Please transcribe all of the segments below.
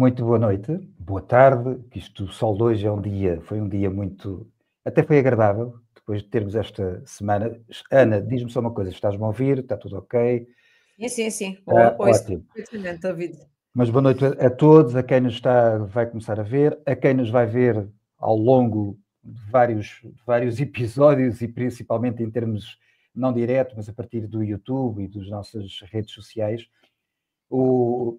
Muito boa noite, boa tarde, que isto, o sol de hoje foi um dia muito, até foi agradável, depois de termos esta semana. Ana, diz-me só uma coisa, estás-me a ouvir? Está tudo ok? Sim. Ouço Ótimo. perfeitamente, David. Mas boa noite a todos, a quem nos vai começar a ver, a quem nos vai ver ao longo de vários episódios e principalmente em termos não direto, mas a partir do YouTube e das nossas redes sociais.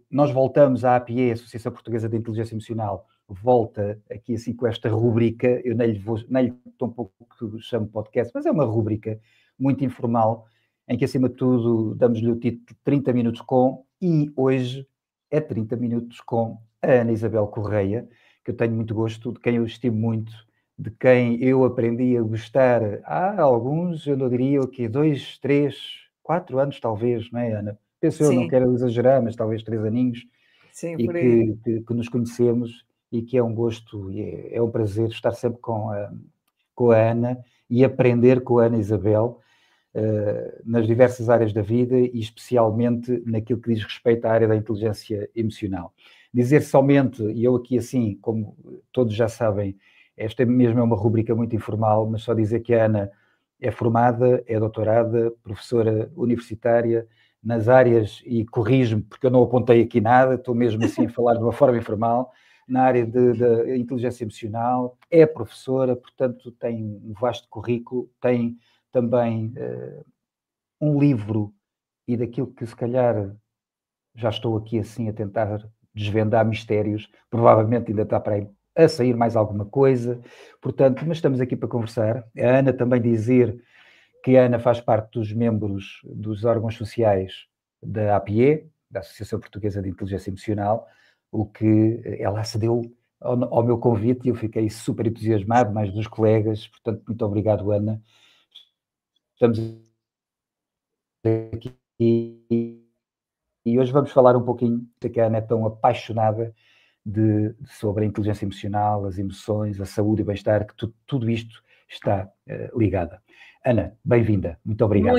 Nós voltamos à APE, Associação Portuguesa de Inteligência Emocional, volta aqui assim com esta rubrica, eu nem lhe tão pouco que chamo podcast, mas é uma rubrica muito informal, em que acima de tudo damos-lhe o título 30 minutos com, e hoje é 30 minutos com a Ana Isabel Correia, que eu tenho muito gosto, de quem eu estimo muito, de quem eu aprendi a gostar há alguns, eu não diria o quê, 2, 3, 4 anos talvez, não é, Ana? Penso eu, não Sim, quero exagerar, mas talvez 3 aninhos, sim, e por aí. que nos conhecemos, e que é um gosto e é um prazer estar sempre com a Ana e aprender com a Ana Isabel nas diversas áreas da vida e especialmente naquilo que diz respeito à área da inteligência emocional. Dizer somente, e eu aqui assim, como todos já sabem, esta mesmo é uma rubrica muito informal, mas só dizer que a Ana é formada, é doutorada, professora universitária, nas áreas, e corrijo-me porque eu não apontei aqui nada, estou mesmo assim a falar de uma forma informal, na área da inteligência emocional, é professora, portanto tem um vasto currículo, tem também um livro, e daquilo que se calhar já estou aqui assim a tentar desvendar mistérios, provavelmente ainda está para aí a sair mais alguma coisa, portanto, mas estamos aqui para conversar. A Ana também dizer que a Ana faz parte dos membros dos órgãos sociais da APE, da Associação Portuguesa de Inteligência Emocional, o que ela acedeu ao meu convite e eu fiquei super entusiasmado, mais dos colegas, portanto, muito obrigado, Ana. Estamos aqui e hoje vamos falar um pouquinho de que a Ana é tão apaixonada sobre a inteligência emocional, as emoções, a saúde e o bem-estar, que tudo isto está ligada. Ana, bem-vinda, muito obrigado.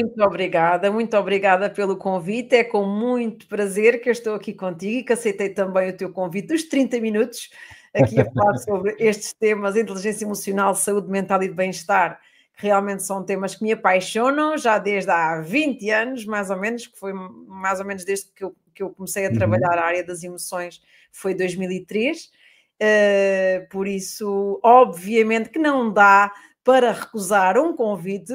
Muito obrigada pelo convite. É com muito prazer que eu estou aqui contigo e que aceitei também o teu convite dos 30 minutos aqui a falar sobre estes temas, inteligência emocional, saúde mental e de bem-estar, que realmente são temas que me apaixonam já desde há 20 anos, mais ou menos, que foi mais ou menos desde que eu comecei a trabalhar a área das emoções, foi 2003. Por isso, obviamente que não dá para recusar um convite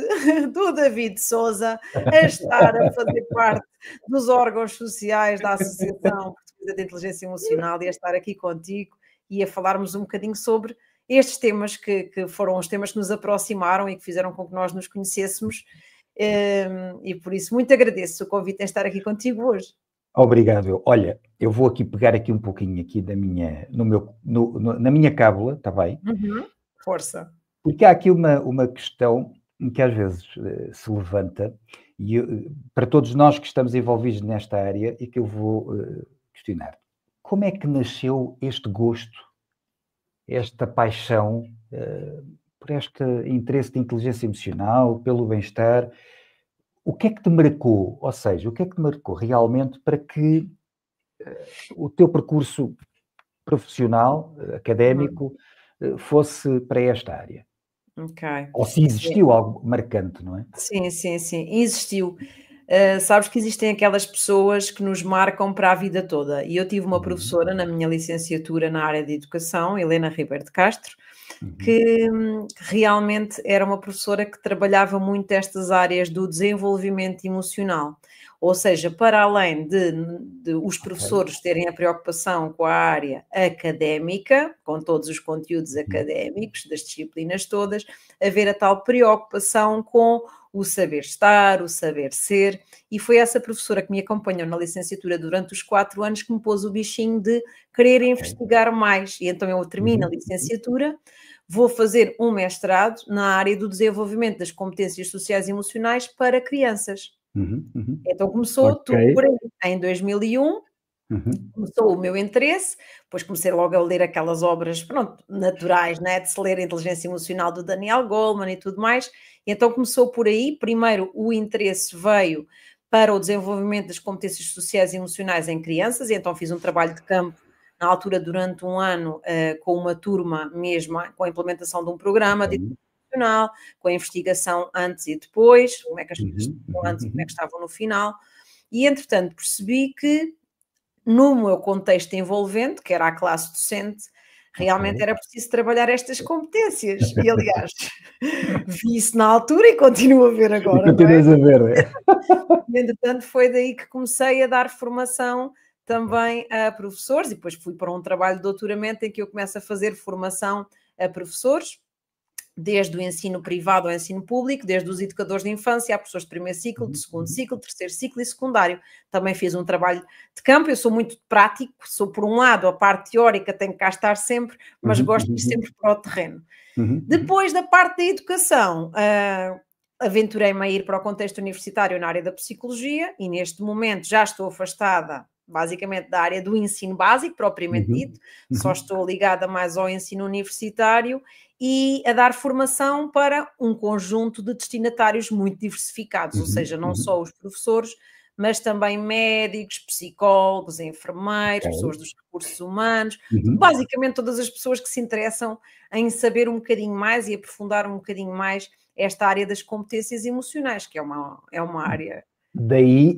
do David Souza a estar a fazer parte dos órgãos sociais da Associação Portuguesa de Inteligência Emocional e a estar aqui contigo e a falarmos um bocadinho sobre estes temas que foram os temas que nos aproximaram e que fizeram com que nós nos conhecêssemos. E por isso, muito agradeço o convite em estar aqui contigo hoje. Obrigado. Olha, eu vou aqui pegar aqui um pouquinho aqui na minha cábula, está bem? Força. Porque há aqui uma questão que às vezes se levanta, para todos nós que estamos envolvidos nesta área, e que eu vou questionar. Como é que nasceu este gosto, esta paixão por este interesse de inteligência emocional, pelo bem-estar? O que é que te marcou? Ou seja, o que é que te marcou realmente para que o teu percurso profissional, académico, fosse para esta área? Ok. Ou se existiu algo marcante, não é? Sim, existiu. Sabes que existem aquelas pessoas que nos marcam para a vida toda. E eu tive uma Uhum, professora na minha licenciatura na área de educação, Helena Ribeiro de Castro, uhum, que realmente era uma professora que trabalhava muito estas áreas do desenvolvimento emocional. Ou seja, para além de os ok, professores terem a preocupação com a área académica, com todos os conteúdos uhum, académicos, das disciplinas todas, haver a tal preocupação com o saber estar, o saber ser, e foi essa professora que me acompanhou na licenciatura durante os 4 anos que me pôs o bichinho de querer ok, investigar mais. E então eu termino a uhum, licenciatura, vou fazer um mestrado na área do desenvolvimento das competências sociais e emocionais para crianças. uhum, uhum, Então começou ok, tudo por aí. Em 2001 uhum, começou o meu interesse, depois comecei logo a ler aquelas obras, pronto, naturais, né, de se ler a Inteligência Emocional do Daniel Goleman e tudo mais, e então começou por aí. Primeiro o interesse veio para o desenvolvimento das competências sociais e emocionais em crianças, e então fiz um trabalho de campo na altura, durante um ano, com uma turma mesmo, com a implementação de um programa de educacional, com a investigação antes e depois, como é que as pessoas estavam antes e como é que estavam no final, e entretanto percebi que no meu contexto envolvente, que era a classe docente, realmente era preciso trabalhar estas competências. E, aliás, vi isso na altura e continuo a ver agora. E continuas a ver, é? E, entretanto, foi daí que comecei a dar formação também a professores, e depois fui para um trabalho de doutoramento em que eu começo a fazer formação a professores, desde o ensino privado ao ensino público, desde os educadores de infância a professores de primeiro ciclo, de segundo ciclo, terceiro ciclo e secundário. Também fiz um trabalho de campo, eu sou muito prático, sou por um lado a parte teórica, tenho que cá estar sempre, mas gosto de ir sempre para o terreno. Depois da parte da educação, aventurei-me a ir para o contexto universitário na área da psicologia e neste momento já estou afastada basicamente da área do ensino básico, propriamente dito, só estou ligada mais ao ensino universitário e a dar formação para um conjunto de destinatários muito diversificados, ou seja, não só os professores, mas também médicos, psicólogos, enfermeiros, pessoas dos recursos humanos, basicamente todas as pessoas que se interessam em saber um bocadinho mais e aprofundar um bocadinho mais esta área das competências emocionais, que é uma área... Daí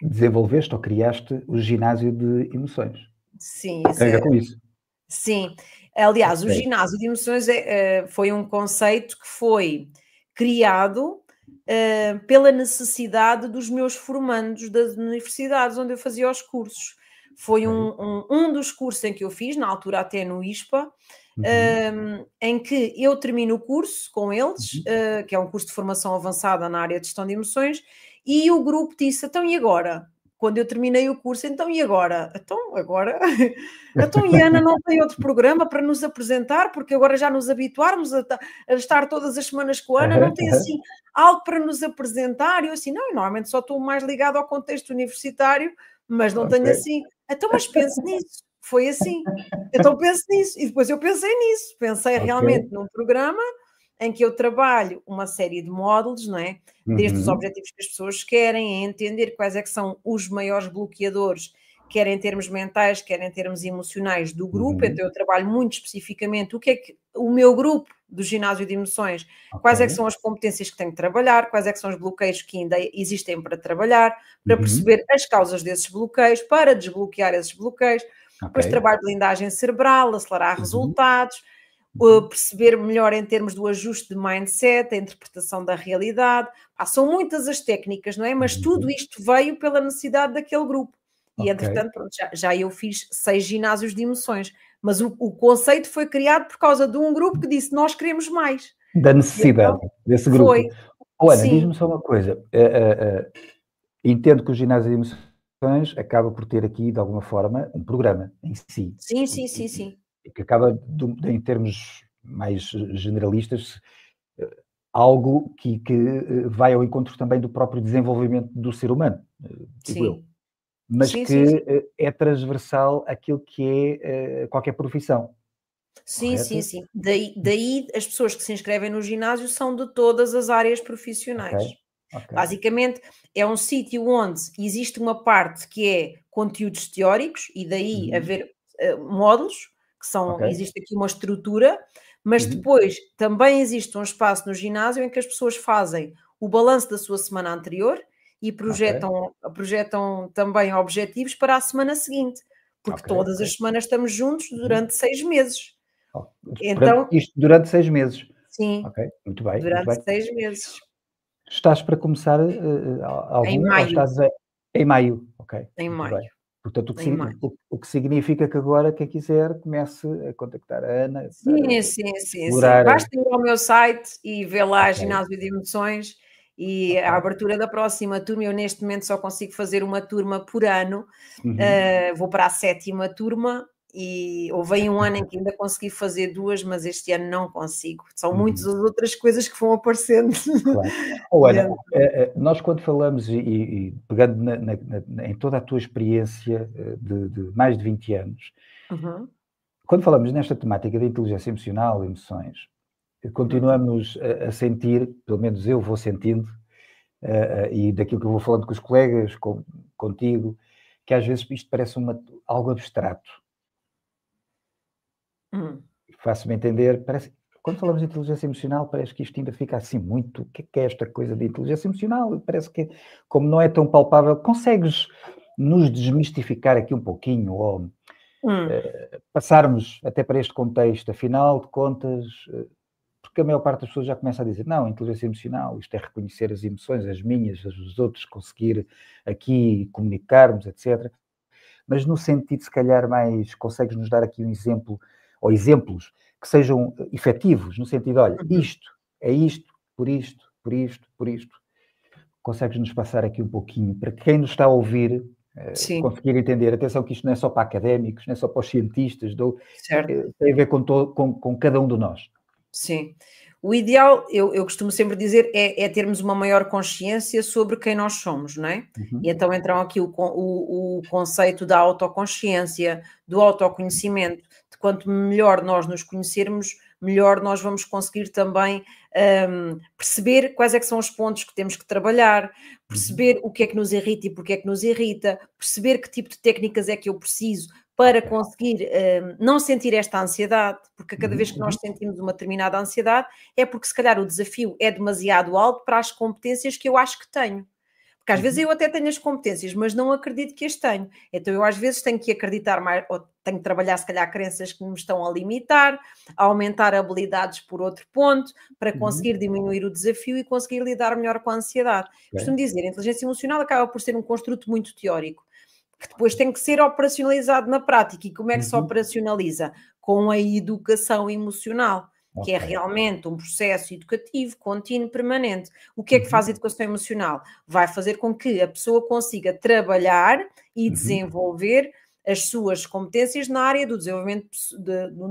desenvolveste ou criaste o ginásio de emoções. Sim, tem a ver com isso. Sim, aliás, o ginásio de emoções foi um conceito que foi criado pela necessidade dos meus formandos das universidades onde eu fazia os cursos. Foi um dos cursos em que eu fiz, na altura até no ISPA, em que eu termino o curso com eles, que é um curso de formação avançada na área de gestão de emoções, e o grupo disse, então e agora? Quando eu terminei o curso, então e agora? Então agora? Então e a Ana não tem outro programa para nos apresentar, porque agora já nos habituarmos a estar todas as semanas com a Ana, não tem assim algo para nos apresentar? E eu assim, não, eu normalmente só estou mais ligado ao contexto universitário, mas não tenho assim. Então, mas pense nisso. Foi assim. Então pense nisso. E depois eu pensei nisso. Pensei realmente num programa em que eu trabalho uma série de módulos, não é? Desde os objetivos que as pessoas querem, a entender quais é que são os maiores bloqueadores, quer em termos mentais, quer em termos emocionais do grupo. Então eu trabalho muito especificamente o que é que o meu grupo do ginásio de emoções, quais é que são as competências que tenho que trabalhar, quais é que são os bloqueios que ainda existem para trabalhar, para perceber as causas desses bloqueios, para desbloquear esses bloqueios. Depois trabalho blindagem cerebral, acelerar resultados, perceber melhor em termos do ajuste de mindset, a interpretação da realidade. São muitas as técnicas, não é? Mas tudo isto veio pela necessidade daquele grupo. E, entretanto, pronto, já eu fiz 6 ginásios de emoções. Mas o conceito foi criado por causa de um grupo que disse, nós queremos mais. Da necessidade desse grupo. Foi. Ana, diz-me só uma coisa. Entendo que o ginásio de emoções acaba por ter aqui, de alguma forma, um programa em si. Sim. Que acaba, em termos mais generalistas, algo que vai ao encontro também do próprio desenvolvimento do ser humano, digo eu. Mas que é transversal àquilo que é qualquer profissão. Sim. Daí as pessoas que se inscrevem no ginásio são de todas as áreas profissionais. Basicamente, é um sítio onde existe uma parte que é conteúdos teóricos e daí haver módulos, que são, existe aqui uma estrutura, mas depois também existe um espaço no ginásio em que as pessoas fazem o balanço da sua semana anterior e projetam também objetivos para a semana seguinte, porque todas as semanas estamos juntos durante 6 meses. Então, isto durante 6 meses. Sim, muito bem. Durante 6 meses. Estás para começar algum? Em maio. Ou estás em maio? Em maio. Bem. Portanto, o que significa que agora quem quiser comece a contactar a Ana. Sim. Basta ir ao meu site e ver lá ginásio de emoções e a abertura da próxima turma. Eu neste momento só consigo fazer uma turma por ano. Vou para a 7ª turma e houve aí um ano em que ainda consegui fazer 2, mas este ano não consigo. São muitas as outras coisas que vão aparecendo. Ana, nós quando falamos e pegando em toda a tua experiência de mais de 20 anos, quando falamos nesta temática da inteligência emocional, emoções, continuamos a sentir, pelo menos eu vou sentindo, e daquilo que eu vou falando com os colegas, contigo, que às vezes isto parece algo abstrato. Faço-me entender, parece, quando falamos de inteligência emocional, parece que isto ainda fica assim muito, o que é esta coisa de inteligência emocional? Parece que, como não é tão palpável, consegues nos desmistificar aqui um pouquinho, ou passarmos até para este contexto, afinal de contas, porque a maior parte das pessoas já começa a dizer, não, inteligência emocional, isto é reconhecer as emoções, as minhas, as dos outros, conseguir aqui comunicarmos, etc. Mas no sentido, se calhar, mais, consegues nos dar aqui um exemplo, ou exemplos, que sejam efetivos, no sentido, olha, isto, é isto, por isto, por isto, por isto. Consegues nos passar aqui um pouquinho, para quem nos está a ouvir, conseguir entender, atenção que isto não é só para académicos, não é só para os cientistas, tem a ver com cada um de nós. Sim. O ideal, eu costumo sempre dizer, é termos uma maior consciência sobre quem nós somos, não é? E então entram aqui o conceito da autoconsciência, do autoconhecimento, de quanto melhor nós nos conhecermos, melhor nós vamos conseguir também perceber quais é que são os pontos que temos que trabalhar, perceber o que é que nos irrita e porque é que nos irrita, perceber que tipo de técnicas é que eu preciso para conseguir não sentir esta ansiedade, porque cada vez que nós sentimos uma determinada ansiedade é porque se calhar o desafio é demasiado alto para as competências que eu acho que tenho. Porque às vezes eu até tenho as competências, mas não acredito que as tenho. Então eu às vezes tenho que acreditar mais, ou tenho que trabalhar se calhar crenças que me estão a limitar, a aumentar habilidades por outro ponto, para conseguir diminuir o desafio e conseguir lidar melhor com a ansiedade. Costumo dizer, a inteligência emocional acaba por ser um construto muito teórico, que depois tem que ser operacionalizado na prática. E como é que se operacionaliza? Com a educação emocional, que é realmente um processo educativo, contínuo, permanente. O que é que faz a educação emocional? Vai fazer com que a pessoa consiga trabalhar e desenvolver as suas competências na área do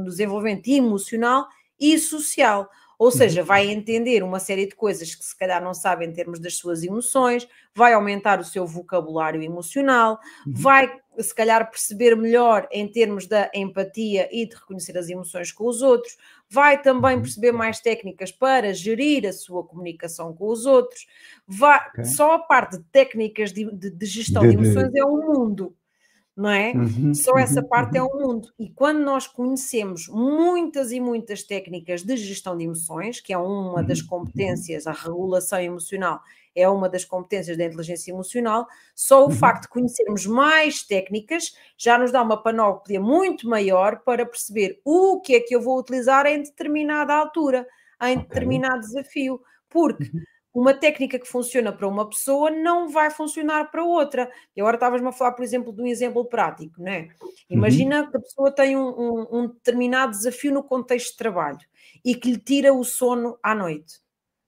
desenvolvimento emocional e social. Ou seja, vai entender uma série de coisas que se calhar não sabe em termos das suas emoções, vai aumentar o seu vocabulário emocional, vai se calhar perceber melhor em termos da empatia e de reconhecer as emoções com os outros, vai também perceber mais técnicas para gerir a sua comunicação com os outros, só a parte de técnicas de gestão de emoções é um mundo. Não é? Só essa parte é um mundo. E quando nós conhecemos muitas e muitas técnicas de gestão de emoções, que é uma das competências, a regulação emocional é uma das competências da inteligência emocional, só o facto de conhecermos mais técnicas já nos dá uma panóplia muito maior para perceber o que é que eu vou utilizar em determinada altura, em determinado desafio. Porque uma técnica que funciona para uma pessoa não vai funcionar para outra. E agora estavas-me a falar, por exemplo, de um exemplo prático, não é? Imagina que a pessoa tem um determinado desafio no contexto de trabalho e que lhe tira o sono à noite.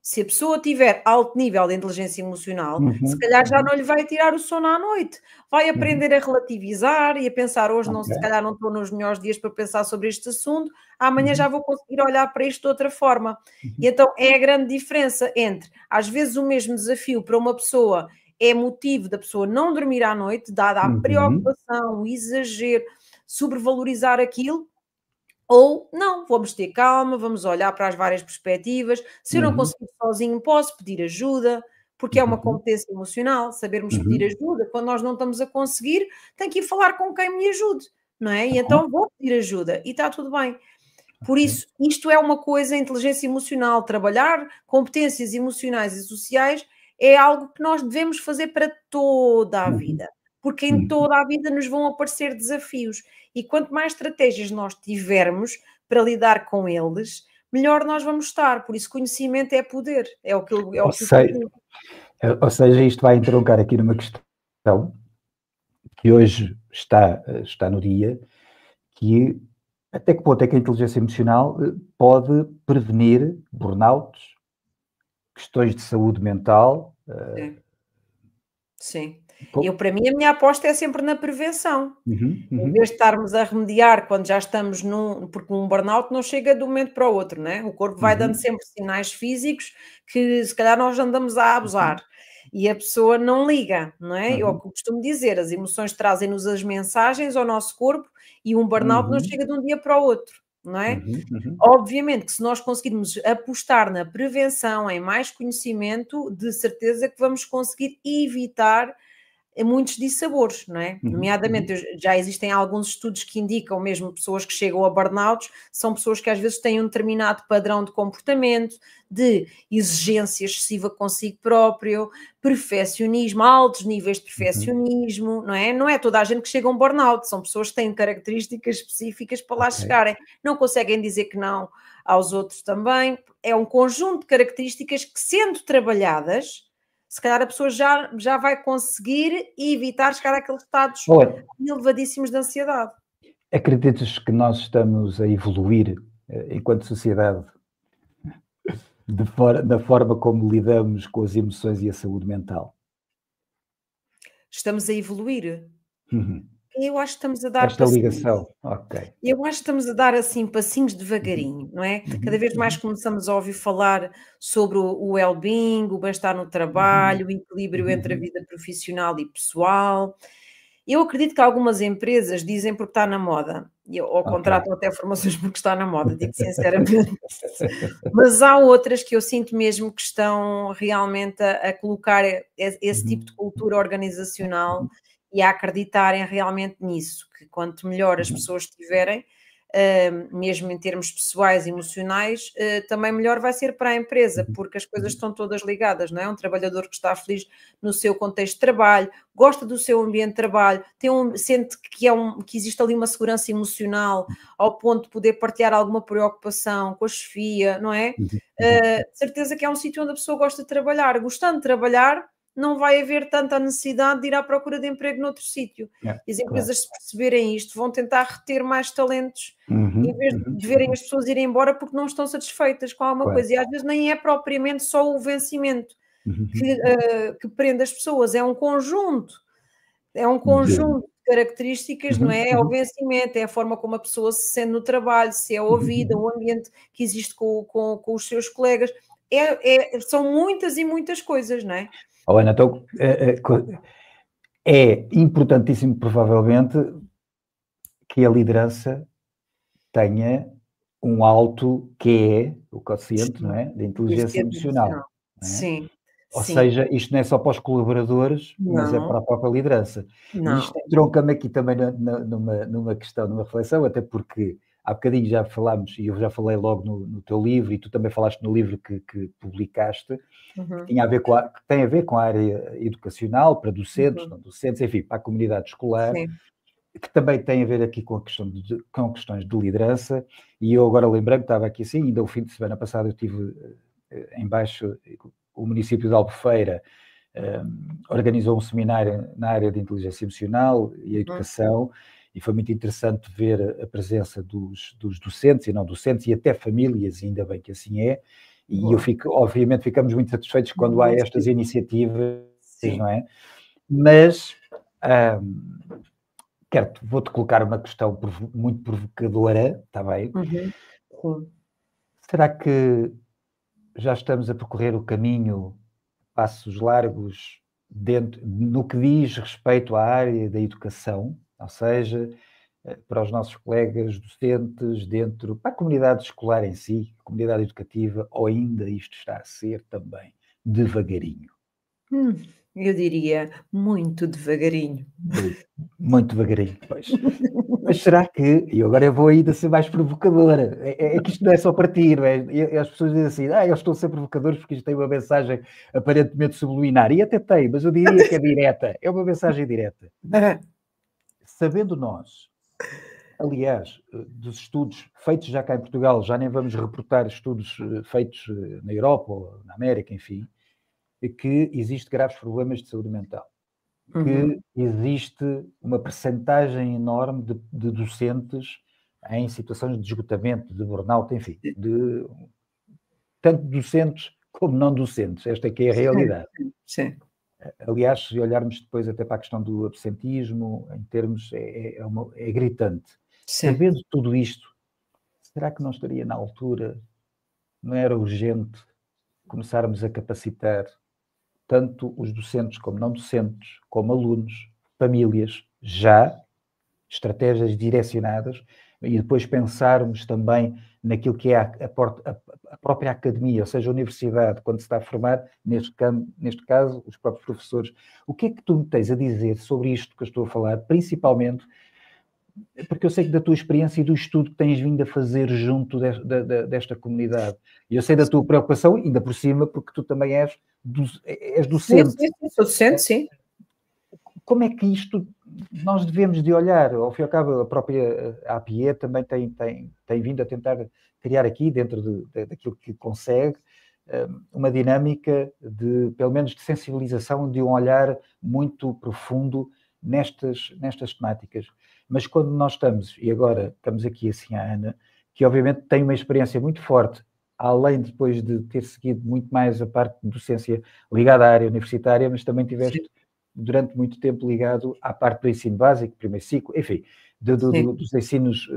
Se a pessoa tiver alto nível de inteligência emocional, se calhar já não lhe vai tirar o sono à noite. Vai aprender a relativizar e a pensar, hoje não, se calhar não estou nos melhores dias para pensar sobre este assunto, amanhã já vou conseguir olhar para isto de outra forma. E então é a grande diferença entre, às vezes, o mesmo desafio para uma pessoa é motivo da pessoa não dormir à noite, dada a preocupação, o exagero, sobrevalorizar aquilo, ou não, vamos ter calma, vamos olhar para as várias perspectivas. Se eu não conseguir sozinho, posso pedir ajuda, porque é uma competência emocional, sabermos pedir ajuda. Quando nós não estamos a conseguir, tenho que ir falar com quem me ajude, não é? E então vou pedir ajuda e está tudo bem. Por isso, isto é uma coisa, a inteligência emocional, trabalhar competências emocionais e sociais é algo que nós devemos fazer para toda a vida, porque em toda a vida nos vão aparecer desafios e quanto mais estratégias nós tivermos para lidar com eles, melhor nós vamos estar. Por isso, conhecimento é poder, é o que eu ou seja, isto vai entroncar aqui numa questão que hoje está no dia, que até que ponto é que a inteligência emocional pode prevenir burnouts, questões de saúde mental? Sim. Para mim, a minha aposta é sempre na prevenção. Em vez de estarmos a remediar quando já estamos porque um burnout não chega de um momento para o outro, né? O corpo vai dando sempre sinais físicos que se calhar nós andamos a abusar. E a pessoa não liga, não é? Eu costumo dizer, as emoções trazem-nos as mensagens ao nosso corpo e um burnout não chega de um dia para o outro, não é? Obviamente que se nós conseguirmos apostar na prevenção, em mais conhecimento, de certeza que vamos conseguir evitar muitos dissabores, não é? Nomeadamente, já existem alguns estudos que indicam mesmo pessoas que chegam a burnouts, são pessoas que às vezes têm um determinado padrão de comportamento, de exigência excessiva consigo próprio, perfeccionismo, altos níveis de perfeccionismo, não é? Não é toda a gente que chega a um burnout, são pessoas que têm características específicas para lá chegarem, não conseguem dizer que não aos outros também, é um conjunto de características que, sendo trabalhadas, se calhar a pessoa já vai conseguir evitar chegar àqueles estados elevadíssimos de ansiedade. Acreditas que nós estamos a evoluir enquanto sociedade da forma como lidamos com as emoções e a saúde mental? Estamos a evoluir? Eu acho que estamos a dar esta ligação, ok. Eu acho que estamos a dar assim passinhos devagarinho, não é? Cada vez mais começamos a ouvir falar sobre o well-being, o bem-estar no trabalho, o equilíbrio entre a vida profissional e pessoal. Eu acredito que algumas empresas dizem porque está na moda, ou contratam até formações porque está na moda, digo sinceramente. Mas há outras que eu sinto mesmo que estão realmente a colocar esse tipo de cultura organizacional e a acreditarem realmente nisso, que quanto melhor as pessoas estiverem, mesmo em termos pessoais e emocionais, também melhor vai ser para a empresa, porque as coisas estão todas ligadas, não é? Um trabalhador que está feliz no seu contexto de trabalho, gosta do seu ambiente de trabalho, sente que existe ali uma segurança emocional ao ponto de poder partilhar alguma preocupação com a chefia, não é? De certeza que é um sítio onde a pessoa gosta de trabalhar. Gostando de trabalhar, não vai haver tanta necessidade de ir à procura de emprego noutro sítio. E as empresas, se perceberem isto, vão tentar reter mais talentos, em vez de verem as pessoas irem embora porque não estão satisfeitas com alguma coisa. E às vezes nem é propriamente só o vencimento que prende as pessoas, é um conjunto de características, não é? É o vencimento, é a forma como a pessoa se sente no trabalho, se é ouvida, o ambiente que existe com os seus colegas. São muitas e muitas coisas, não é? Ana, então, é importantíssimo, provavelmente, que a liderança tenha um alto QE, o quociente, não é? De inteligência emocional. Não é? Sim. Ou seja, isto não é só para os colaboradores, mas é para a própria liderança. E isto entronca-me aqui também numa questão, numa reflexão, até porque há bocadinho já falámos, e eu já falei logo no teu livro, e tu também falaste no livro que publicaste, que tem a ver com a área educacional, para docentes, não docentes, enfim, para a comunidade escolar, que também tem a ver aqui com questões de liderança. E eu agora lembrei-me, estava aqui assim, ainda o fim de semana passado eu estive em baixo, o município de Albufeira organizou um seminário na área de inteligência emocional e educação, e foi muito interessante ver a presença dos docentes e não docentes, e até famílias, ainda bem que assim é, e obviamente ficamos muito satisfeitos quando há estas iniciativas, não é? Mas vou-te colocar uma questão muito provocadora, está bem? Será que já estamos a percorrer o caminho, passos largos, no que diz respeito à área da educação, ou seja, para os nossos colegas docentes, para a comunidade escolar em si, comunidade educativa, ou ainda isto está a ser também devagarinho? Eu diria muito devagarinho. Muito devagarinho, pois. Mas será que, e agora eu vou ainda ser mais provocadora, é que isto não é só para ti, não é? E as pessoas dizem assim, eu estou a ser provocadores porque isto tem uma mensagem aparentemente subliminar, e até tem, mas eu diria que é direta, é uma mensagem direta. Sabendo nós, aliás, dos estudos feitos já cá em Portugal, já nem vamos reportar estudos feitos na Europa ou na América, enfim, que existe graves problemas de saúde mental. Que existe uma percentagem enorme de docentes em situações de esgotamento, de burnout, enfim, tanto docentes como não docentes. Esta é que é a realidade. Sim. Aliás, se olharmos depois até para a questão do absentismo, em termos, é gritante. Sabendo tudo isto, será que não estaria na altura, não era urgente começarmos a capacitar tanto os docentes como não docentes, como alunos, famílias, já, estratégias direcionadas e depois pensarmos também naquilo que é a própria academia, ou seja, a universidade, quando se está a formar, neste caso, os próprios professores. O que é que tu me tens a dizer sobre isto que eu estou a falar, principalmente porque eu sei que da tua experiência e do estudo que tens vindo a fazer junto desta comunidade. E eu sei da tua preocupação, ainda por cima, porque tu também és docente. Sim, sou docente, sim. Como é que isto nós devemos de olhar? Ao fim e ao cabo, a própria APIE também tem vindo a tentar criar aqui, dentro daquilo que consegue, uma dinâmica pelo menos, de sensibilização, de um olhar muito profundo nestas temáticas. Mas quando nós estamos, e agora estamos aqui assim a Ana, que obviamente tem uma experiência muito forte, além depois de ter seguido muito mais a parte de docência ligada à área universitária, mas também tiveste durante muito tempo ligado à parte do ensino básico, primeiro ciclo, enfim, dos ensinos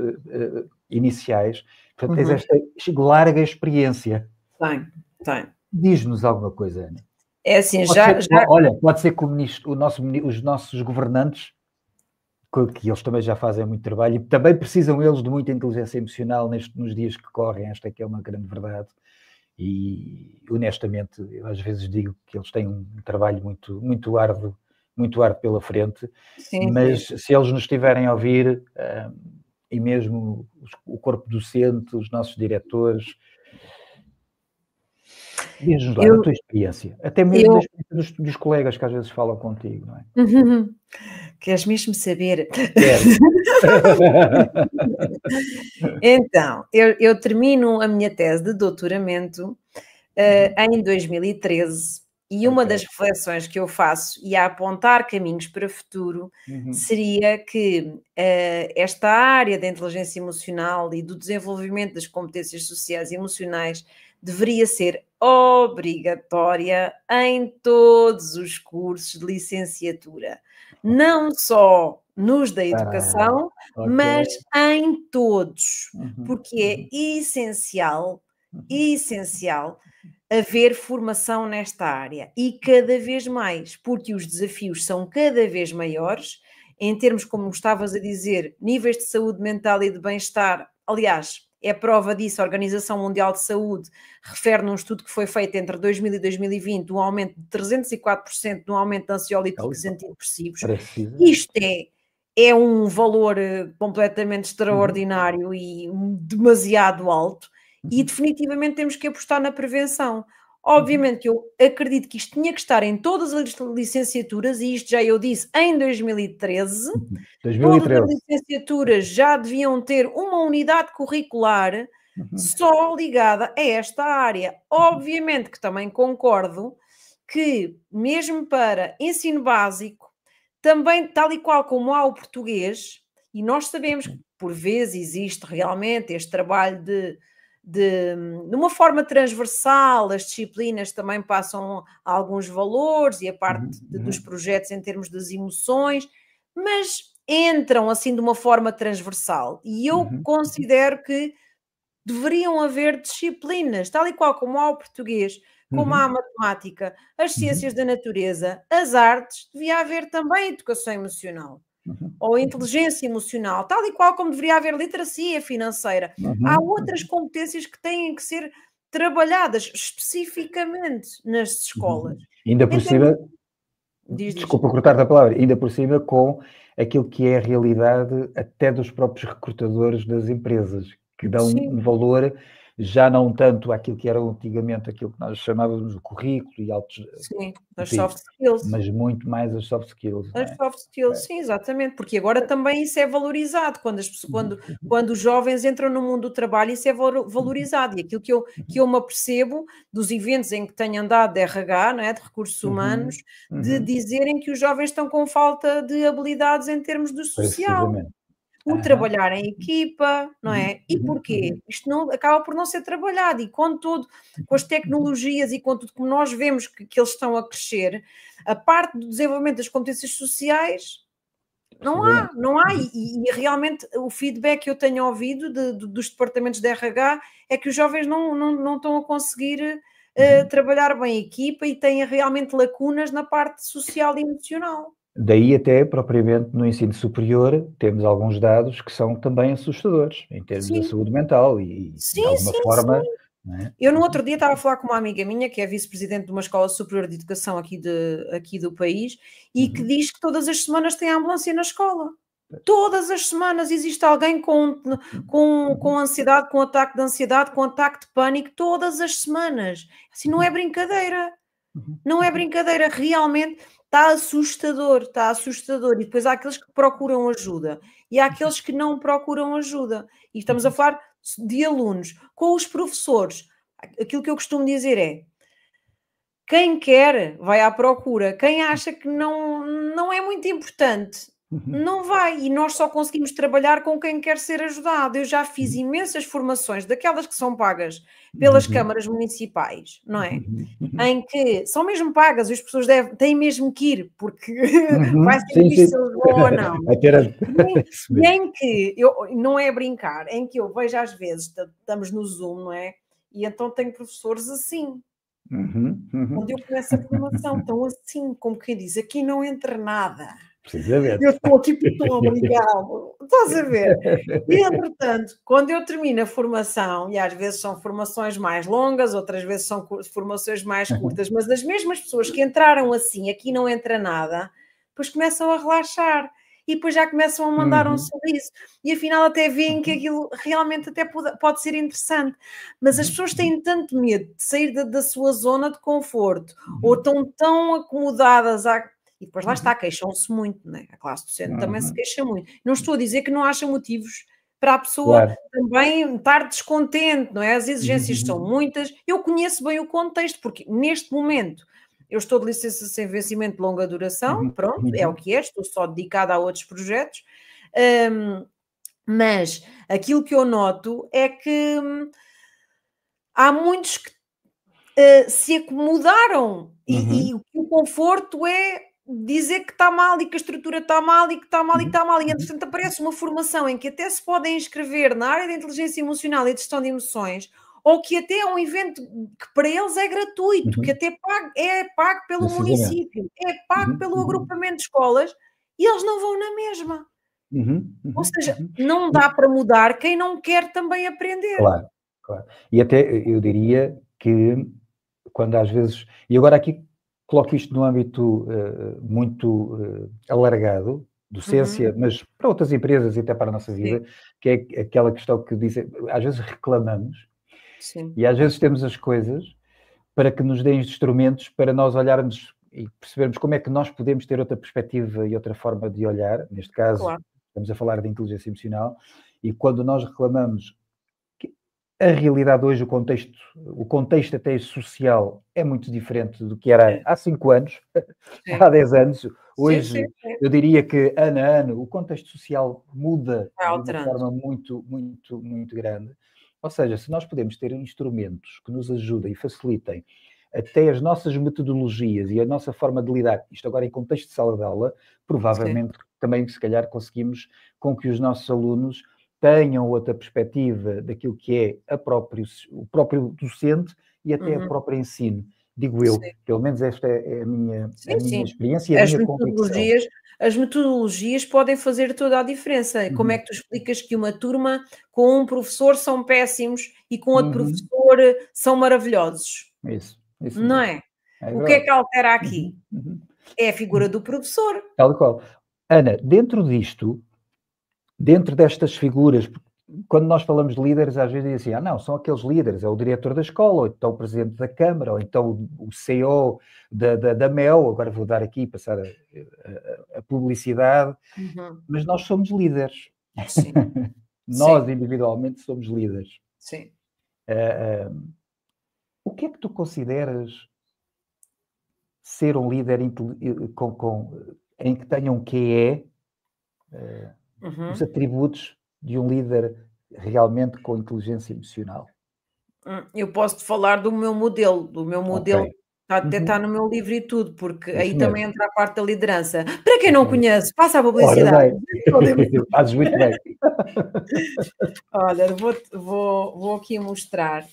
iniciais. Portanto, tens esta larga experiência. Tem. Diz-nos alguma coisa, Ana. É assim, Olha, pode ser que os nossos governantes, que eles também já fazem muito trabalho, e também precisam eles de muita inteligência emocional nos dias que correm, esta que é uma grande verdade, e honestamente, eu às vezes digo que eles têm um trabalho muito árduo pela frente, mas se eles nos estiverem a ouvir, e mesmo o corpo docente, os nossos diretores, diz-nos lá, da tua experiência, até mesmo da experiência dos colegas que às vezes falam contigo, não é? Queres mesmo saber? Então, eu termino a minha tese de doutoramento em 2013 e uma das reflexões que eu faço e a apontar caminhos para o futuro seria que esta área da inteligência emocional e do desenvolvimento das competências sociais e emocionais deveria ser obrigatória em todos os cursos de licenciatura. Não só nos da educação, mas em todos, porque é essencial haver formação nesta área e cada vez mais, porque os desafios são cada vez maiores, em termos, como estavas a dizer, níveis de saúde mental e de bem-estar. Aliás, é prova disso, a Organização Mundial de Saúde refere num estudo que foi feito entre 2000 e 2020 um aumento de 304% no aumento de ansiolíticos e antidepressivos. Isto é um valor completamente extraordinário e demasiado alto e definitivamente temos que apostar na prevenção. Obviamente que eu acredito que isto tinha que estar em todas as licenciaturas e isto já eu disse em 2013. Todas as licenciaturas já deviam ter uma unidade curricular só ligada a esta área. Obviamente que também concordo que mesmo para ensino básico, também tal e qual como há o português, e nós sabemos que por vezes existe realmente este trabalho de uma forma transversal, as disciplinas também passam alguns valores e a parte dos projetos em termos das emoções, mas entram assim de uma forma transversal e eu considero que deveriam haver disciplinas, tal e qual como há o português, como há a matemática, as ciências da natureza, as artes, devia haver também educação emocional. Ou inteligência emocional, tal e qual como deveria haver literacia financeira. Há outras competências que têm que ser trabalhadas especificamente nas escolas. Ainda por cima, desculpa cortar-te a palavra, ainda por cima com aquilo que é a realidade até dos próprios recrutadores das empresas, que dão um valor já não tanto àquilo que era antigamente, aquilo que nós chamávamos de currículo e as soft skills. Mas muito mais as soft skills. As soft skills, sim, exatamente, porque agora também isso é valorizado, quando os jovens entram no mundo do trabalho, isso é valorizado, e aquilo que eu me apercebo dos eventos em que tenho andado de RH, não é, de recursos humanos, de dizerem que os jovens estão com falta de habilidades em termos do social. O trabalhar em equipa, não é? E porquê? Isto não, acaba por não ser trabalhado e com as tecnologias e com tudo que nós vemos que eles estão a crescer, a parte do desenvolvimento das competências sociais não há e realmente o feedback que eu tenho ouvido dos departamentos de RH é que os jovens não estão a conseguir trabalhar bem a equipa e têm realmente lacunas na parte social e emocional. Daí até, propriamente, no ensino superior, temos alguns dados que são também assustadores, em termos da Sim, saúde mental e de sim, alguma sim, forma, sim. não é? Eu no outro dia estava a falar com uma amiga minha, que é vice-presidente de uma escola superior de educação aqui do país, e que Uhum. diz que todas as semanas tem ambulância na escola. Todas as semanas existe alguém com Uhum. ansiedade, com ataque de ansiedade, com ataque de pânico, todas as semanas. Assim, não é Uhum. brincadeira. Uhum. Não é brincadeira, realmente está assustador, está assustador. E depois há aqueles que procuram ajuda e há aqueles que não procuram ajuda. E estamos a Uhum. falar de alunos. Com os professores, aquilo que eu costumo dizer é: quem quer vai à procura, quem acha que não é muito importante, Uhum. não vai. E nós só conseguimos trabalhar com quem quer ser ajudado. Eu já fiz Uhum. imensas formações, daquelas que são pagas pelas Uhum. câmaras municipais, não é? Uhum. Uhum. Em que são mesmo pagas e as pessoas têm mesmo que ir, porque vai Uhum. ser Sim, visto sim. se eles vão ou não. A ter isso E mesmo. em que eu, não é brincar, em que eu vejo às vezes, estamos no Zoom, não é? E então tenho professores assim, Uhum. quando Uhum. eu começo a formação, estão assim, como quem diz, aqui não entra nada. Eu Precisamente. estou aqui porque estou obrigado. Estás a ver? E, entretanto, quando eu termino a formação, e às vezes são formações mais longas, outras vezes são formações mais curtas, mas as mesmas pessoas que entraram assim, aqui não entra nada, depois começam a relaxar. E depois já começam a mandar um Uhum. sorriso. E afinal até veem que Uhum. aquilo realmente até pode ser interessante. Mas as Uhum. pessoas têm tanto medo de sair da sua zona de conforto, ou Uhum. estão tão acomodadas e depois lá está, Uhum. queixam-se muito, né? A classe docente também se Uhum. queixa muito. Não estou a dizer que não acha motivos para a pessoa Claro. também estar descontente, não é? As exigências são Uhum. muitas. Eu conheço bem o contexto, porque neste momento eu estou de licença sem vencimento de longa duração, Uhum. pronto, é o Uhum. que é, estou só dedicada a outros projetos, hum, mas aquilo que eu noto é que há muitos que se acomodaram e Uhum. o conforto é dizer que está mal e que a estrutura está mal e que está mal e que Uhum. está mal. E Uhum. entretanto aparece uma formação em que até se podem inscrever na área da inteligência emocional e de gestão de emoções, ou que até é um evento que para eles é gratuito, que Uhum. até é pago pelo Precisamente. município, é pago Uhum. pelo Uhum. agrupamento de escolas, e eles não vão na mesma. Uhum. Ou Uhum. seja, Uhum. não dá para mudar quem não quer também aprender. Claro, claro. E até eu diria que quando às vezes, e agora aqui coloco isto num âmbito muito alargado, Uhum, docência, mas para outras empresas e até para a nossa sim, vida, que é aquela questão que dizem, às vezes reclamamos sim, e às vezes temos as coisas para que nos deem instrumentos para nós olharmos e percebermos como é que nós podemos ter outra perspectiva e outra forma de olhar. Neste caso, claro. estamos a falar de inteligência emocional, e quando nós reclamamos que a realidade hoje, o contexto até social é muito diferente do que era É, há 5 anos, há sim. 10 anos. Sim, sim, Hoje, sim. eu diria que ano a ano o contexto social muda Vai de uma alterando. forma muito, muito, muito grande. Ou seja, se nós podemos ter instrumentos que nos ajudem e facilitem até as nossas metodologias e a nossa forma de lidar, isto agora em contexto de sala de aula, Sim. provavelmente também se calhar conseguimos com que os nossos alunos tenham outra perspectiva daquilo que é o próprio docente e até o Uhum. próprio ensino, digo eu. Sim. Pelo menos esta é a Sim, minha sim. experiência e a As minha convicção. metodologias as metodologias podem fazer toda a diferença. Como é Uhum. que tu explicas que uma turma com um professor são péssimos e com outro Uhum. professor são maravilhosos? Isso Não mesmo. é? É O que é verdade. que altera Uhum. aqui? Uhum. É a figura do professor. Tal e qual. Ana, dentro destas figuras, quando nós falamos de líderes, às vezes dizem assim, não, são aqueles líderes, é o diretor da escola, ou então o presidente da Câmara, ou então o CEO da MEL, agora vou dar aqui, passar a publicidade, Uhum. mas nós somos líderes. Sim, Nós, sim, individualmente, somos líderes. sim. Uh, o que é que tu consideras ser um líder em que tenha um QE, os Uhum. atributos de um líder realmente com inteligência emocional? Eu posso-te falar do meu Ok. modelo até está Uhum. no meu livro e tudo, porque aí Isso também mesmo. entra a parte da liderança. Para quem não Isso mesmo. conhece, passa a Ora publicidade. bem, fazes muito bem. Olha, vou aqui mostrar